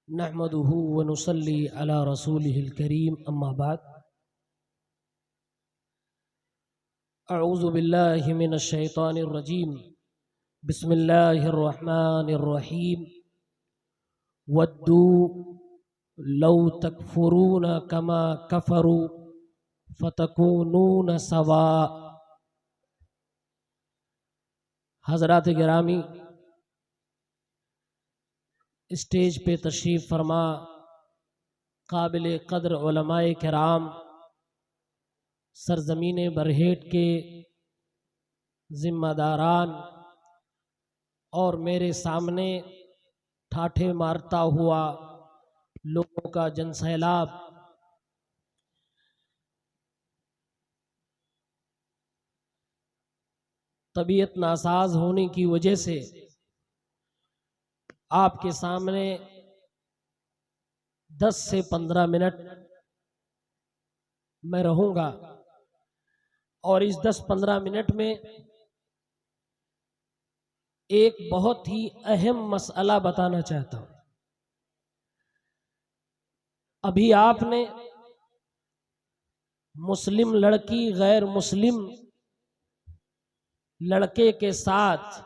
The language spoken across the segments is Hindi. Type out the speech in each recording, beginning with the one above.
नहमदुहु व नुसल्ली अला रसूलिहिल करीम अम्मा बाद। अऊज़ु बिल्लाहि मिनश शैतानिर रजीम। बिस्मिल्लाहिर रहमानिर रहीम। वद्दू लौ तकफुरून कमा कफरू फतकूनून सवा। हज़रात गिरामी, स्टेज पे तशरीफ़ फरमा काबिल क़द्र उलमाए किराम, सरज़मीन बरहेट के ज़िम्मेदारान और मेरे सामने ठाठे मारता हुआ लोगों का जनसैलाब, तबीयत नासाज होने की वजह से आपके सामने 10 से 15 मिनट मैं रहूंगा और इस 10-15 मिनट में एक बहुत ही अहम मसला बताना चाहता हूं। अभी आपने मुस्लिम लड़की गैर मुस्लिम लड़के के साथ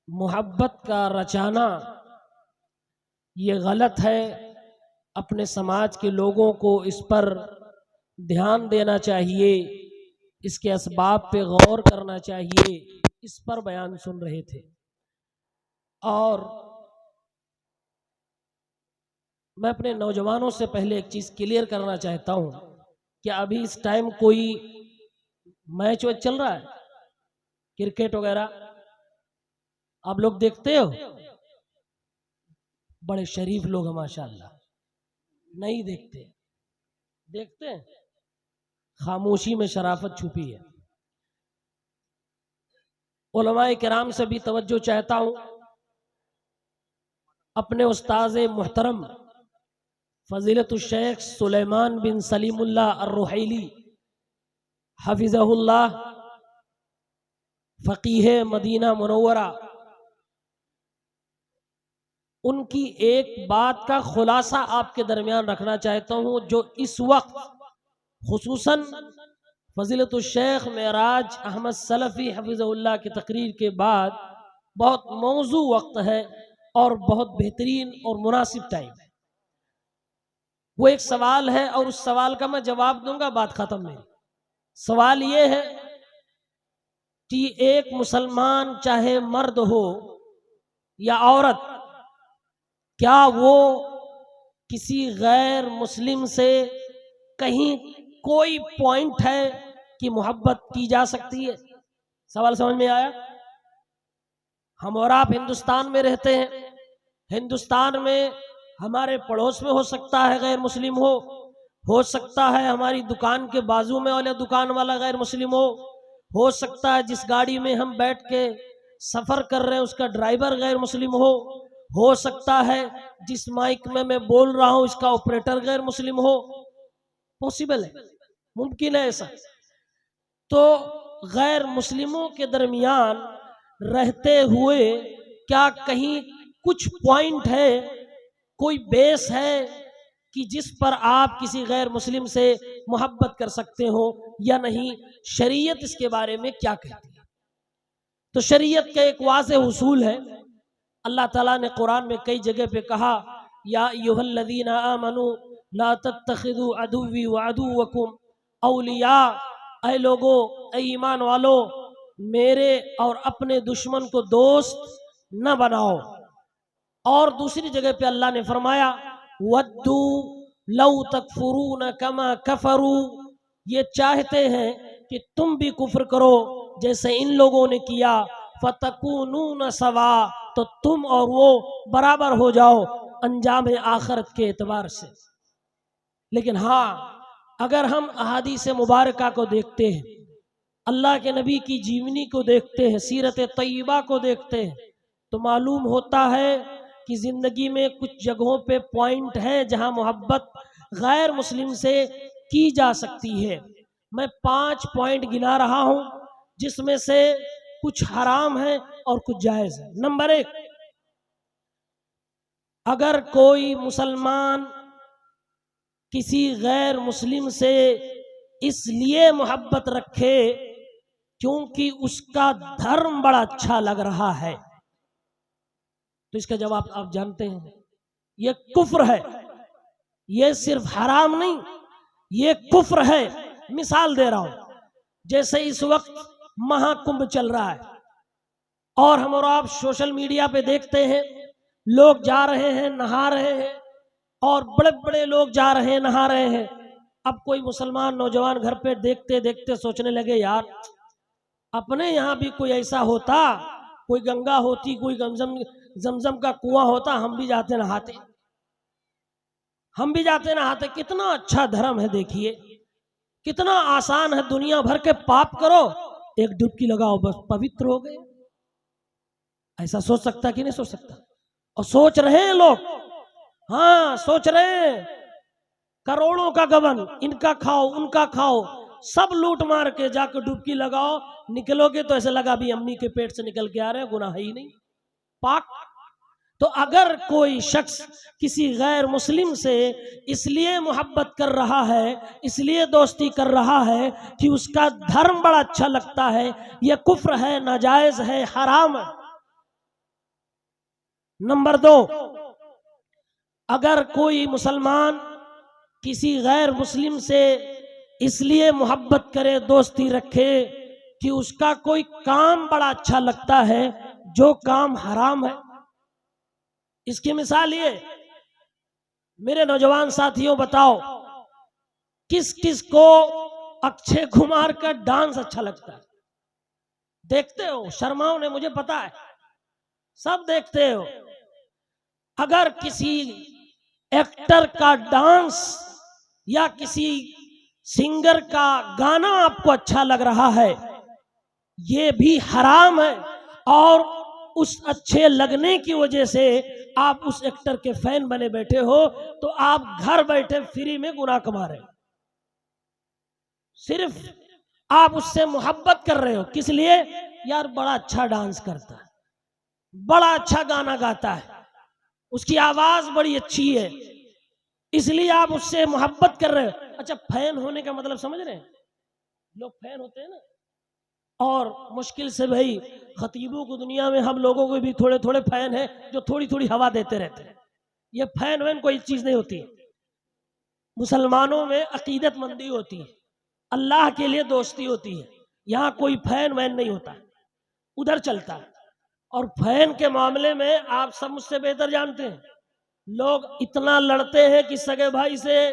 मोहब्बत का रचाना ये गलत है। अपने समाज के लोगों को इस पर ध्यान देना चाहिए, इसके असबाब पे गौर करना चाहिए, इस पर बयान सुन रहे थे। और मैं अपने नौजवानों से पहले एक चीज़ क्लियर करना चाहता हूं कि अभी इस टाइम कोई मैच वैच चल रहा है, क्रिकेट वगैरह आप लोग देखते हो? बड़े शरीफ लोग हैं माशाअल्लाह। नहीं देखते? देखते हैं? खामोशी में शराफत छुपी है। उलमाए किराम से भी तवज्जो चाहता हूं। अपने उस्ताज़ मुहतरम फजीलतुश शेख सुलेमान बिन सलीमुल्लाह अर्रुहैली हफिज़हुल्लाह फ़क़ीह मदीना मुनव्वरा, उनकी एक बात का खुलासा आपके दरमियान रखना चाहता हूं, जो इस वक्त खुसूसन फजीलतुश शेख मेराज अहमद सलफ़ी हफिज़हुल्लाह की तकरीर के बाद बहुत मौजू वक्त है और बहुत बेहतरीन और मुनासिब टाइम है। वो एक सवाल है और उस सवाल का मैं जवाब दूंगा, बात खत्म नहीं। सवाल ये है कि एक मुसलमान चाहे मर्द हो या औरत, क्या वो किसी गैर मुस्लिम से कहीं कोई पॉइंट है कि मोहब्बत की जा सकती है? सवाल समझ में आया? हम और आप हिंदुस्तान में रहते हैं। हिंदुस्तान में हमारे पड़ोस में हो सकता है गैर मुस्लिम हो सकता है हमारी दुकान के बाजू में वाले दुकान वाला गैर मुस्लिम हो सकता है जिस गाड़ी में हम बैठ के सफर कर रहे हैं उसका ड्राइवर गैर मुस्लिम हो सकता है जिस माइक में मैं बोल रहा हूं इसका ऑपरेटर गैर मुस्लिम हो। पॉसिबल है, मुमकिन है ऐसा। तो गैर मुस्लिमों के दरमियान रहते हुए क्या कहीं कुछ पॉइंट है, कोई बेस है कि जिस पर आप किसी गैर मुस्लिम से मोहब्बत कर सकते हो या नहीं? शरीयत इसके बारे में क्या कहती है? तो शरीयत का एक वाज़ेह उसूल है। अल्लाह ताला ने कुरान में कई जगह पे कहा, या अय्युहल्लज़ीना आमनू ला तत्तखिदू अदुव्वी व अदुव्वकुम औलिया, ऐ लोगो, ऐ ईमान वालो, मेरे और अपने दुश्मन को दोस्त न बनाओ। और दूसरी जगह पे अल्लाह ने फरमाया, वद्दू लौ तकफुरून कमा कफरू, ये चाहते हैं कि तुम भी कुफ्र करो जैसे इन लोगों ने किया, फतकूनून सवा, तो तुम और वो बराबर हो जाओ अंजाम आखिरत के एतबार से। लेकिन हाँ, अगर हम अहादीस मुबारका को देखते हैं, अल्लाह के नबी की जीवनी को देखते हैं, सीरत तय्यबा को देखते हैं, तो मालूम होता है कि जिंदगी में कुछ जगहों पे पॉइंट हैं जहां मोहब्बत गैर मुस्लिम से की जा सकती है। मैं 5 पॉइंट गिना रहा हूं जिसमें से कुछ हराम है और कुछ जायज है। नंबर 1, अगर कोई मुसलमान किसी गैर मुस्लिम से इसलिए मोहब्बत रखे क्योंकि उसका धर्म बड़ा अच्छा लग रहा है, तो इसका जवाब आप जानते हैं, ये कुफ्र है। ये सिर्फ हराम नहीं, ये कुफ्र है। मिसाल दे रहा हूं, जैसे इस वक्त महाकुंभ चल रहा है और हम और आप सोशल मीडिया पे देखते हैं, लोग जा रहे हैं, नहा रहे हैं, और बड़े बड़े लोग जा रहे हैं, नहा रहे हैं। अब कोई मुसलमान नौजवान घर पे देखते देखते सोचने लगे, यार अपने यहाँ भी कोई ऐसा होता, कोई गंगा होती, कोई जमजम का कुआं होता, हम भी जाते नहाते, हम भी जाते नहाते। कितना अच्छा धर्म है, देखिए कितना आसान है। दुनिया भर के पाप करो, एक डुबकी लगाओ, बस पवित्र हो गए। ऐसा सोच सकता कि नहीं सोच सकता? और सोच रहे हैं लोग, हाँ सोच रहे हैं। करोड़ों का गबन, इनका खाओ उनका खाओ, सब लूट मार के जाकर डुबकी लगाओ, निकलोगे तो ऐसा लगा भी अम्मी के पेट से निकल के आ रहे हैं, गुनाह ही नहीं, पाक। तो अगर कोई शख्स किसी गैर मुस्लिम से इसलिए मोहब्बत कर रहा है, इसलिए दोस्ती कर रहा है कि उसका धर्म बड़ा अच्छा लगता है, यह कुफ्र है, नाजायज है, हराम है। नंबर 2, अगर कोई मुसलमान किसी गैर मुस्लिम से इसलिए मोहब्बत करे, दोस्ती रखे कि उसका कोई काम बड़ा अच्छा लगता है, जो काम हराम है। इसकी मिसाल ये, मेरे नौजवान साथियों बताओ, किस किस को अक्षय कुमार का डांस अच्छा लगता है? देखते हो, शर्माओ ने, मुझे पता है, सब देखते हो। अगर किसी एक्टर का डांस या किसी सिंगर का गाना आपको अच्छा लग रहा है, ये भी हराम है, और उस अच्छे लगने की वजह से आप उस एक्टर के फैन बने बैठे हो, तो आप घर बैठे फ्री में गुनाह कमा रहे हो। सिर्फ आप उससे मोहब्बत कर रहे हो, किस लिए? यार बड़ा अच्छा डांस करता है, बड़ा अच्छा गाना गाता है, उसकी आवाज बड़ी अच्छी है, इसलिए आप उससे मोहब्बत कर रहे हो। अच्छा, फैन होने का मतलब समझ रहे हैं? लोग फैन होते हैं ना, और मुश्किल से भाई खतीबों को दुनिया में हम लोगों को भी थोड़े थोड़े फैन है जो थोड़ी थोड़ी हवा देते रहते हैं। ये फैन वैन कोई चीज नहीं होती। मुसलमानों में अकीदतमंदी होती है, अल्लाह के लिए दोस्ती होती है। यहाँ कोई फैन वैन नहीं होता, उधर चलता है। और फैन के मामले में आप सब मुझसे बेहतर जानते हैं, लोग इतना लड़ते हैं कि सगे भाई से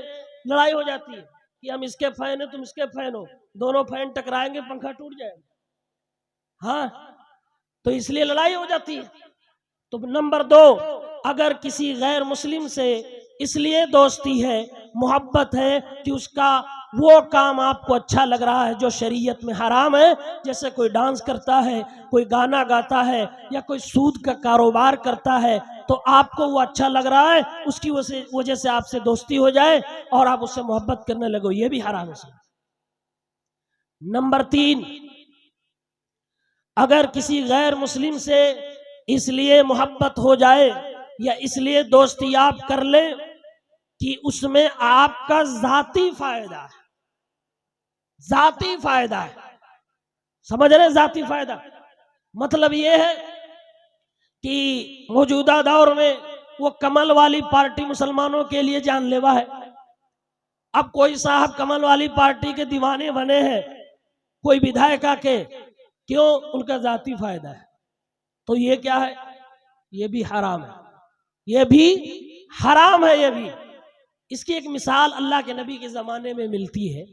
लड़ाई हो जाती है कि हम इसके फैन है, तुम इसके फैन हो, दोनों फैन टकराएंगे, पंखा टूट जाएगा। हाँ, तो इसलिए लड़ाई हो जाती है। तो नंबर 2, अगर किसी गैर मुस्लिम से इसलिए दोस्ती है, मोहब्बत है कि उसका वो काम आपको अच्छा लग रहा है जो शरीयत में हराम है, जैसे कोई डांस करता है, कोई गाना गाता है, या कोई सूद का कारोबार करता है, तो आपको वो अच्छा लग रहा है, उसकी वजह से आपसे दोस्ती हो जाए और आप उससे मोहब्बत करने लगो, ये भी हराम है। नंबर 3, अगर किसी गैर मुस्लिम से इसलिए मोहब्बत हो जाए या इसलिए दोस्ती आप कर ले कि उसमें आपका जाती फायदा है, जाती फायदा है, समझ रहे? जाती फायदा मतलब ये है कि मौजूदा दौर में वो कमल वाली पार्टी मुसलमानों के लिए जानलेवा है। अब कोई साहब कमल वाली पार्टी के दीवाने बने हैं, कोई विधायक के, क्यों? उनका जाती फायदा है। तो ये क्या है? ये भी हराम है, ये भी हराम है, ये भी। इसकी एक मिसाल अल्लाह के नबी के जमाने में मिलती है।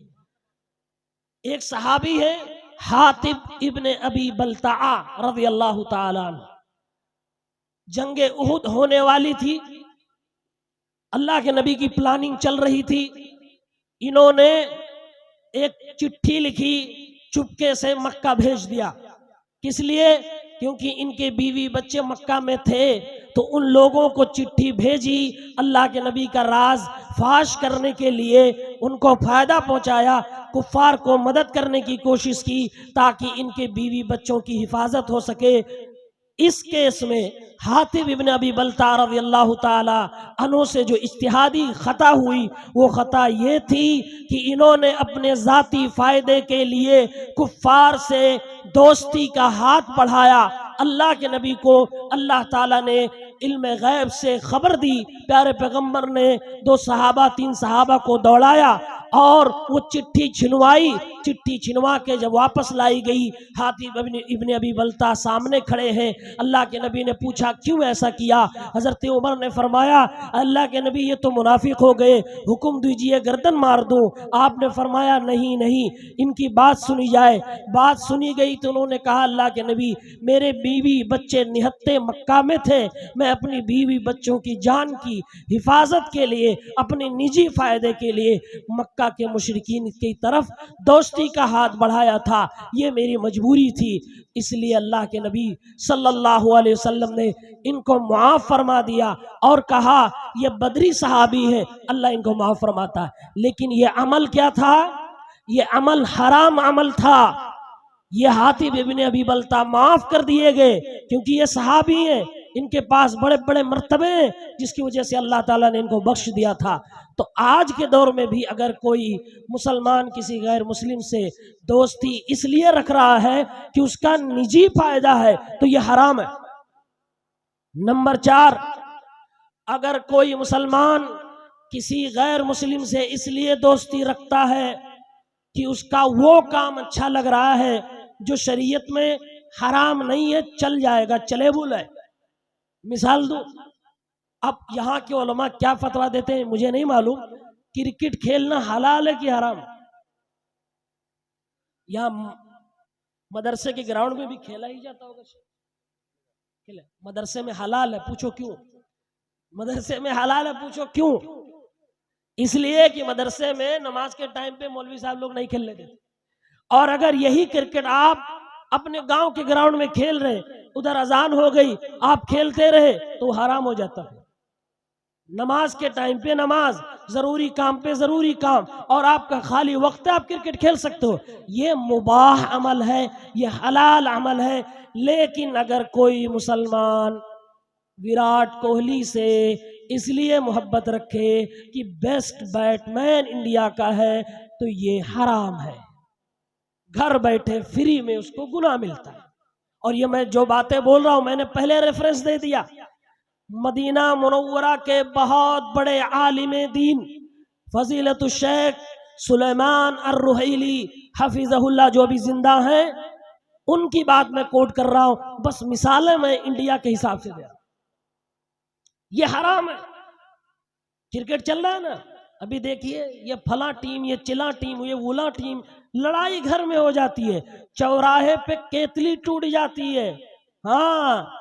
एक सहाबी है हातिब इब्ने अबी बलताआ रज़ी अल्लाह ताला अन्हु, जंगे उहुद होने वाली थी, अल्लाह के नबी की प्लानिंग चल रही थी। इन्होंने एक चिट्ठी लिखी, चुपके से मक्का भेज दिया। किस लिए? क्योंकि इनके बीवी बच्चे मक्का में थे, तो उन लोगों को चिट्ठी भेजी अल्लाह के नबी का राज फाश करने के लिए, उनको फायदा पहुंचाया कुफ्फार को मदद करने की कोशिश की ताकि इनके बीवी बच्चों की हिफाजत हो सके। इस केस में हातिब इब्न अबी बल्ता रज़ियल्लाहु ताला अन्हु से जो इज्तिहादी खता हुई, वो खता ये थी कि इन्होंने अपने जाती फायदे के लिए कुफ्फार से दोस्ती का हाथ बढ़ाया। अल्लाह के नबी को अल्लाह ताला ने इल्म गैब से खबर दी, प्यारे पैगंबर ने 2 सहाबा 3 सहाबा को दौड़ाया और वो चिट्ठी छिनवाई। चिट्ठी छिनवा के जब वापस लाई गई, हातिब इब्न अबी बल्ता सामने खड़े हैं। अल्लाह के नबी ने पूछा क्यों ऐसा किया? हजरत उमर ने फरमाया अल्लाह के नबी ये तो मुनाफिक हो गए, हुक्म दीजिए गर्दन मार दूं। आपने फरमाया नहीं नहीं, इनकी बात सुनी जाए। बात सुनी गई तो उन्होंने कहा अल्लाह के नबी मेरे बीवी बच्चे निहत्ते मक्का में थे, मैं अपनी बीवी बच्चों की जान की हिफाजत के लिए, अपने निजी फायदे के लिए मक्का के मुशरिकीन की तरफ दोस्ती का हाथ बढ़ाया था। ये मेरी मजबूरी थी, इसलिए अल्लाह के नबी सल्लल्लाहु अलैहि वसल्लम ने इनको माफ फरमा दिया और कहा ये बदरी सहाबी है, अल्लाह इनको माफ फरमाता है। लेकिन ये अमल क्या था? ये अमल हराम अमल था। ये हातिब इब्न अबी बल्ता माफ कर दिए गए क्योंकि ये सहाबी हैं, इनके पास बड़े बड़े मर्तबे हैं, जिसकी वजह से अल्लाह ताला ने इनको बख्श दिया था। तो आज के दौर में भी अगर कोई मुसलमान किसी गैर मुस्लिम से दोस्ती इसलिए रख रहा है कि उसका निजी फायदा है, तो ये हराम है। नंबर 4, अगर कोई मुसलमान किसी गैर मुस्लिम से इसलिए दोस्ती रखता है कि उसका वो काम अच्छा लग रहा है जो शरीयत में हराम नहीं है, चल जाएगा, चलेबुल है। मिसाल दूं, अब यहाँ के उलमा क्या फतवा देते हैं मुझे नहीं मालूम, क्रिकेट खेलना हलाल है कि हराम? यहाँ मदरसे के ग्राउंड में भी खेला ही जाता होगा, खेले मदरसे में हलाल है, पूछो क्यों? मदरसे में हलाल है, पूछो क्यों? इसलिए कि मदरसे में नमाज के टाइम पे मौलवी साहब लोग नहीं खेलने देते। और अगर यही क्रिकेट आप अपने गांव के ग्राउंड में खेल रहे, उधर अजान हो गई, आप खेलते रहे, तो हराम हो जाता है। नमाज के टाइम पे नमाज, जरूरी काम पे जरूरी काम, और आपका खाली वक्त है, आप क्रिकेट खेल सकते हो। ये मुबाह अमल है, ये हलाल अमल है। लेकिन अगर कोई मुसलमान विराट कोहली से इसलिए मोहब्बत रखे कि बेस्ट बैट्समैन इंडिया का है, तो ये हराम है। घर बैठे फ्री में उसको गुनाह मिलता है। और ये मैं जो बातें बोल रहा हूं मैंने पहले रेफरेंस दे दिया। मदीना मुनव्वरा के बहुत बड़े आलिम दीन फजीलतुल शेख सुलेमान अर्रुहैली हफिज़हुल्लाह जो भी जिंदा हैं, उनकी बात मैं कोट कर रहा हूं। बस मिसालें मैं इंडिया के हिसाब से दे रहा हूं। ये हराम है। क्रिकेट चल रहा है ना, अभी देखिए ये फला टीम, ये चिला टीम, ये वुला टीम, लड़ाई घर में हो जाती है, चौराहे पे केतली टूट जाती है। हाँ,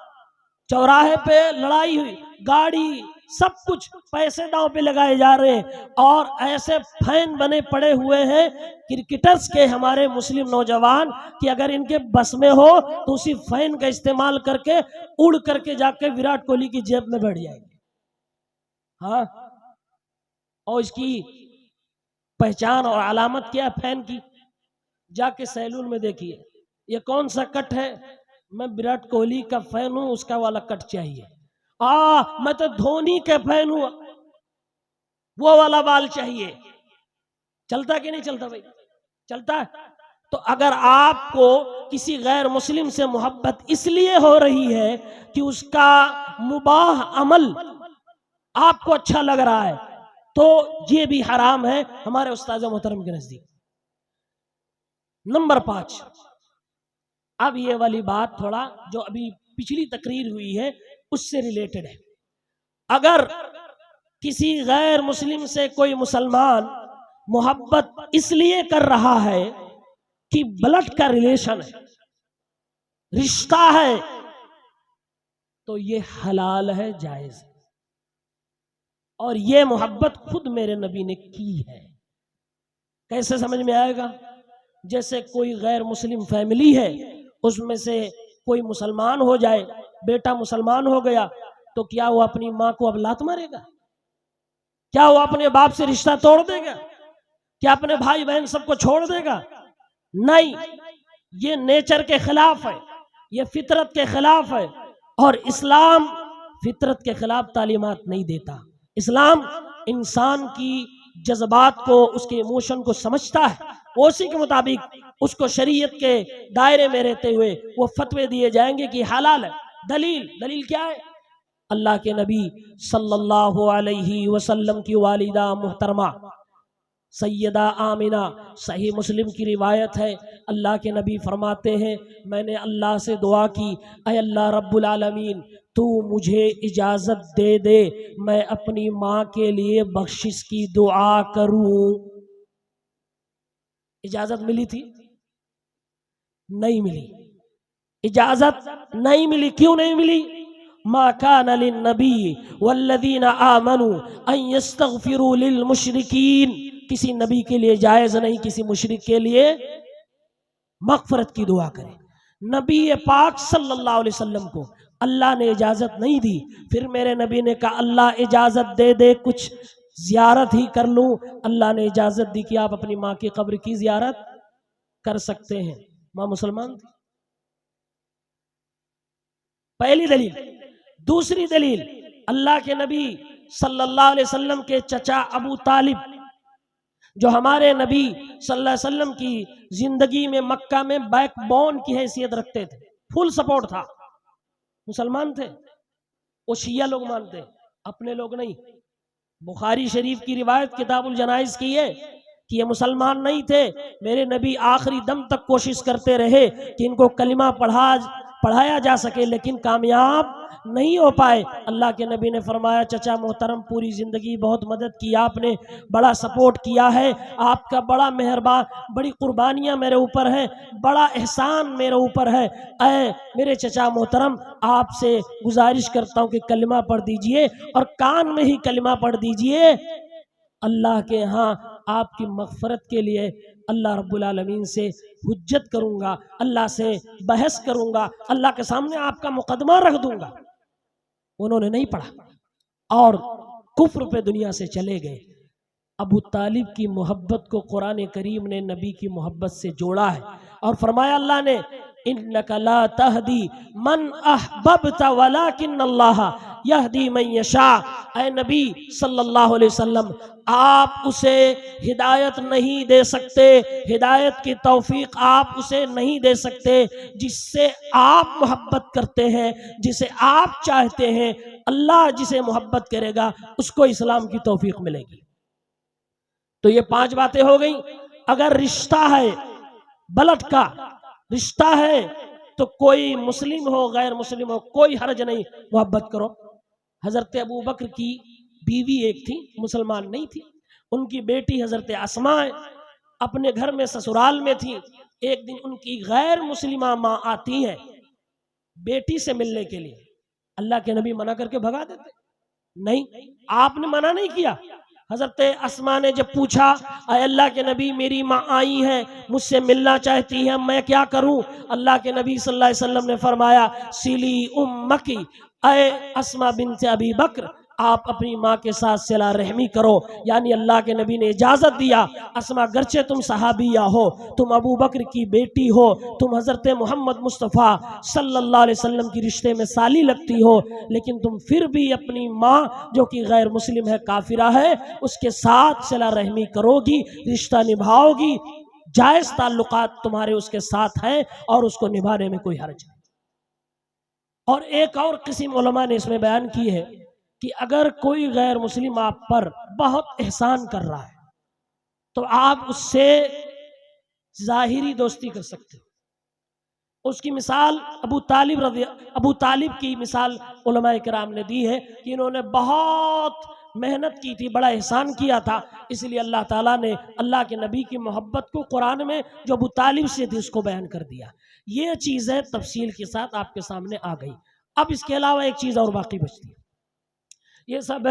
चौराहे पे लड़ाई हुई, गाड़ी सब कुछ पैसे दांव पे लगाए जा रहे हैं, और ऐसे फैन बने पड़े हुए हैं क्रिकेटर्स के हमारे मुस्लिम नौजवान कि अगर इनके बस में हो तो उसी फैन का इस्तेमाल करके उड़ करके जाके विराट कोहली की जेब में बैठ जाएंगे। हाँ, और इसकी पहचान और अलामत क्या है फैन की? जाके सैलून में देखिए, ये कौन सा कट है? मैं विराट कोहली का फैन हूं, उसका वाला कट चाहिए। मैं तो धोनी के फैन हूं, वो वाला बाल चाहिए। चलता कि नहीं चलता भाई? चलता है। तो अगर आपको किसी गैर मुस्लिम से मोहब्बत इसलिए हो रही है कि उसका मुबाह अमल आपको अच्छा लग रहा है, तो ये भी हराम है हमारे उस्ताद मोहतरम के नजदीक। नंबर 5, अब ये वाली बात थोड़ा जो अभी पिछली तकरीर हुई है उससे रिलेटेड है। अगर किसी गैर मुस्लिम से कोई मुसलमान मोहब्बत इसलिए कर रहा है कि ब्लड का रिलेशन है, रिश्ता है, तो ये हलाल है, जायज है। और ये मोहब्बत खुद मेरे नबी ने की है। कैसे समझ में आएगा? जैसे कोई गैर मुस्लिम फैमिली है, उसमें से कोई मुसलमान हो जाए, बेटा मुसलमान हो गया, तो क्या वो अपनी माँ को अब लात मारेगा? क्या वो अपने बाप से रिश्ता तोड़ देगा? क्या अपने भाई बहन सबको छोड़ देगा? नहीं, ये नेचर के खिलाफ है, ये फितरत के खिलाफ है। और इस्लाम फितरत के खिलाफ तालीमात नहीं देता। इस्लाम इंसान की जज्बात को, उसके इमोशन को समझता है, उसी के मुताबिक उसको शरीयत के दायरे में रहते हुए वो फतवे दिए जाएंगे कि हलाल है। दलील क्या है? अल्लाह के नबी सल्लल्लाहु अलैहि वसल्लम की वालिदा मुहतरमा सैयदा आमिना, सही मुस्लिम की रिवायत है, अल्लाह के नबी फरमाते हैं, मैंने अल्लाह से दुआ की, अय अल्लाह रब्बुल आलमीन, तू मुझे इजाज़त दे दे मैं अपनी माँ के लिए बख्शिश की दुआ करूं। इजाज़त मिली थी? नहीं मिली। इजाज़त नहीं मिली। क्यों नहीं मिली? मा कान लिन्नबी वल्लज़ीना आमनू अन यस्तगफिरू लिल मुशरिकीन, किसी नबी के लिए जायज़ नहीं किसी मुशरिक के लिए मग़फ़िरत की दुआ करे। नबी पाक सल्लल्लाहु अलैहि वसल्लम को अल्लाह ने इजाज़त नहीं दी। फिर मेरे नबी ने कहा अल्लाह इजाज़त दे दे कुछ ज़ियारत ही कर लूँ। अल्लाह ने इजाज़त दी कि आप अपनी माँ की कब्र की ज़ियारत कर सकते हैं। माँ मुसलमान थी। पहली दलील। दूसरी दलील, अल्लाह के नबी सल्लल्लाहु अलैहि वसल्लम के चचा अबू तालिब, जो हमारे नबी सल्लल्लाहु अलैहि वसल्लम की जिंदगी में मक्का में बैकबोन की हैसियत रखते थे, फुल सपोर्ट था, मुसलमान थे। वो शिया लोग मानते, अपने लोग नहीं। बुखारी शरीफ की रिवायत किताबुल जनाइज की है कि ये मुसलमान नहीं थे। मेरे नबी आखिरी दम तक कोशिश करते रहे कि इनको कलिमा पढ़ाया जा सके, लेकिन कामयाब नहीं हो पाए। अल्लाह के नबी ने फरमाया, चचा मोहतरम, पूरी ज़िंदगी बहुत मदद की आपने, बड़ा सपोर्ट किया है, आपका बड़ा मेहरबान, बड़ी कुर्बानियाँ मेरे ऊपर हैं, बड़ा एहसान मेरे ऊपर है। ऐ मेरे चचा मोहतरम, आपसे गुजारिश करता हूँ कि कलिमा पढ़ दीजिए और कान में ही कलिमा पढ़ दीजिए। अल्लाह के यहाँ आपकी मग़फ़िरत के लिए अल्लाह रब्बुल आलमीन से हुज्जत करूँगा, अल्लाह से बहस करूँगा, अल्लाह के सामने आपका मुकदमा रख दूँगा। उन्होंने नहीं पढ़ा और कुफ्र पे दुनिया से चले गए। अबू तालिब की मोहब्बत को कुरान करीम ने नबी की मोहब्बत से जोड़ा है और फरमाया अल्लाह ने, इन्नका ला तहदी मन अहबब्ता वलाकिन्नल्लाह यहदी मन यशा। ऐ नबी सल्लल्लाहु अलैहि वसल्लम, आप उसे हिदायत नहीं दे सकते, हिदायत की तौफीक आप उसे नहीं दे सकते जिससे आप मोहब्बत करते हैं, जिसे आप चाहते हैं। अल्लाह जिसे मोहब्बत करेगा उसको इस्लाम की तौफीक मिलेगी। तो ये 5 बातें हो गई। अगर रिश्ता है, बलद का रिश्ता है, तो कोई मुस्लिम हो गैर मुस्लिम हो कोई हर्ज नहीं, मोहब्बत करो। हजरत अबू बकर की बीवी एक थी, मुसलमान नहीं थी, उनकी बेटी हजरत अस्मा अपने घर में ससुराल में थी। एक दिन उनकी गैर मुस्लिमा माँ आती है बेटी से मिलने के लिए। अल्लाह के नबी मना करके भगा देते? नहीं, आपने मना नहीं किया। हजरत अस्मा ने जब पूछा, अल्लाह के नबी मेरी माँ आई है, मुझसे मिलना चाहती है, मैं क्या करूं? अल्लाह के नबी सल्लल्लाहु अलैहि वसल्लम ने फरमाया, सिली उम्मकी, अय अस्मा बिन्त अबी बकर, आप अपनी माँ के साथ सिला रहमी करो। यानी अल्लाह के नबी ने इजाज़त दिया, अस्मा गर्चे तुम सहाबिया हो, तुम अबू बकर की बेटी हो, तुम हज़रत मोहम्मद मुस्तफ़ा सल्लल्लाहु अलैहि वसल्लम की रिश्ते में साली लगती हो, लेकिन तुम फिर भी अपनी माँ जो कि गैर मुस्लिम है, काफिरा है, उसके साथ सिला रहमी करोगी, रिश्ता निभाओगी, जायज़ ताल्लुकात तुम्हारे उसके साथ हैं और उसको निभाने में कोई हर्ज नहीं। और एक और किस्म उलमा ने इसमें बयान की है कि अगर कोई गैर मुस्लिम आप पर बहुत एहसान कर रहा है तो आप उससे जाहिरी दोस्ती कर सकते हो। उसकी मिसाल अबू तालिब की मिसाल उलमा इकराम ने दी है कि इन्होंने बहुत मेहनत की थी, बड़ा एहसान किया था, इसलिए अल्लाह ताला ने अल्लाह के नबी की मोहब्बत को कुरान में जो अबू तालिब से थी उसको बयान कर दिया। ये चीज़ें तफसील के साथ आपके सामने आ गई। अब इसके अलावा एक चीज़ और बाकी बचती है। ये सब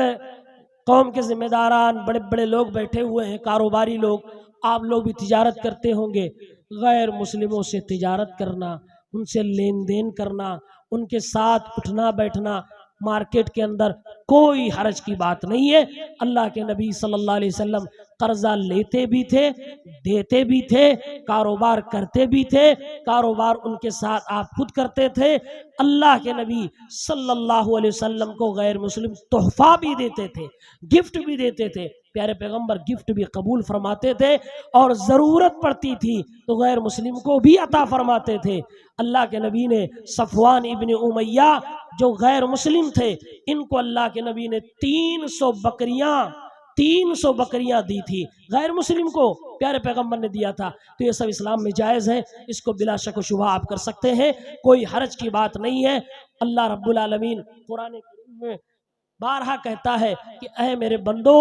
कौम के जिम्मेदारान बड़े बड़े लोग बैठे हुए हैं, कारोबारी लोग, आप लोग भी तिजारत करते होंगे। गैर मुस्लिमों से तिजारत करना, उनसे लेन देन करना, उनके साथ उठना बैठना, मार्केट के अंदर कोई हरज की बात नहीं है। अल्लाह के नबी सल्लल्लाहु अलैहि वसल्लम कर्जा लेते भी थे, देते भी थे, कारोबार करते भी थे, कारोबार उनके साथ आप खुद करते थे। अल्लाह के नबी सल्लल्लाहु अलैहि वसल्लम को गैर मुस्लिम तोहफा भी देते थे, गिफ्ट भी देते थे। प्यारे पैगंबर गिफ्ट भी कबूल फरमाते थे और ज़रूरत पड़ती थी तो गैर मुस्लिम को भी अता फरमाते थे। अल्लाह के नबी ने सफवान इब्न उमैया जो गैर मुस्लिम थे, इनको अल्लाह के नबी ने 300 बकरियां दी थी, गैर मुस्लिम को प्यारे पैगंबर ने दिया था। तो ये सब इस्लाम में जायज़ है, इसको बिला शक व शुबा आप कर सकते हैं, कोई हरज की बात नहीं है। अल्लाह रब्बुल आलमीन कुरान करीम में बारहा कहता है कि ऐ मेरे बंदो,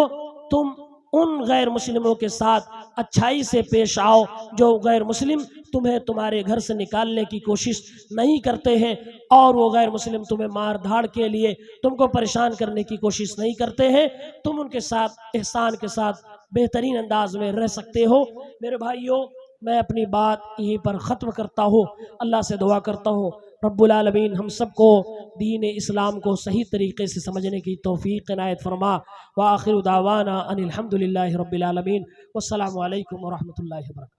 तुम उन गैर मुस्लिमों के साथ अच्छाई से पेश आओ जो गैर मुस्लिम तुम्हें तुम्हारे घर से निकालने की कोशिश नहीं करते हैं, और वो गैर मुस्लिम तुम्हें मार धाड़ के लिए तुमको परेशान करने की कोशिश नहीं करते हैं। तुम उनके साथ एहसान के साथ बेहतरीन अंदाज में रह सकते हो। मेरे भाइयों, मैं अपनी बात यहीं पर ख़त्म करता हूँ। अल्लाह से दुआ करता हूँ रब्बुल आलमीन हम सबको दीन इस्लाम को सही तरीके से समझने की तौफीक इनायत फरमा। व आखिर दावाना अनिल हम्दुलिल्लाहि रब्बिल आलमीन। वस्सलामु अलैकुम व रहमतुल्लाहि व बरकातुहू।